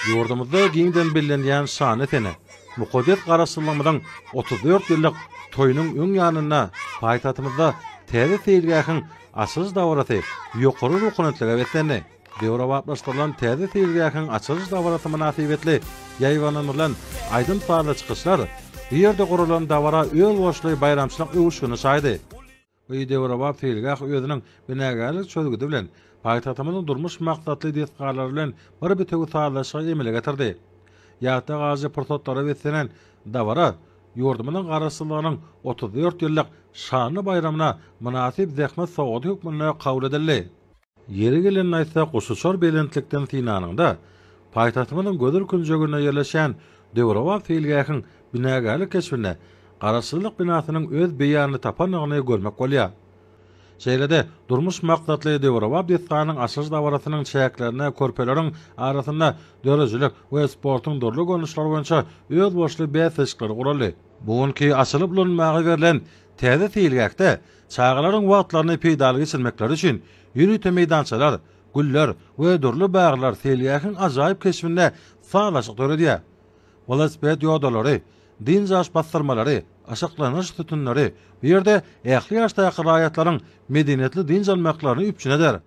Yurdumuzda giňden bellenýän şany tene. Muqaddet garaşdyrylmadan 34 ýyllyk toýunyň öň ýanyna paýtatymyzda täze teýilgäkiň açyş dawraty ýokary rukunetlige betlendi. Dewrawaplaşdyrylan täze teýilgäkiň açyş dawraty münasibetli ýaýwananylan aýdym taýda çykyşlar bu ýerde gurulan dawra öýül boşly bayramçylyk öwüşüni saýdy. Bu dewrawap teýilgäk özüniň binägärlik çözgüdi bilen paýtatymyzyň durmuş maksatly diýetgarlary bilen bir bitegi taýlaşyga emele getirdi. Ýata gazy prototlara betlenen dawra ýurdumynyň garaşdyrlygynyň 34 ýyllyk şanly bayramyna münasip zähmet sowgady hukmyna kabul edildi. Yeri gelen aýtsa guşuşar belentlikden tinanynda paýtatymynyň gödür künjegine ýerleşen dewrawap teýilgäkiň binägärlik keşfine garaşdyrlyk binasynyň öz beýanyny tapanygyny görmek bolýar. Şeýlede durmuş maksatly dewrawap diýetganyň açyş dawrasynyň çäklerine körpeleriň arasynda dörejilik we sportyň durly görnüşleri boýunça öz boşly bäsişleri guruldy. Bugunky açylyp bulunmagy berilen täze teýilgäkde çağalaryň wagtlaryny peýdaly geçirmekleri üçin ýürüýte meýdançalar, güller we durly baglar teýilgäkiň ajaýyp keşfinde sağlaşyk töredýär. Velosiped ýodalary, dinjaş bastyrmalary, aşaklanyş tütünleri, bir ýerde ähli ýaşdaky raýatlaryň medeniyetli dinj almaklaryny üpçün eder.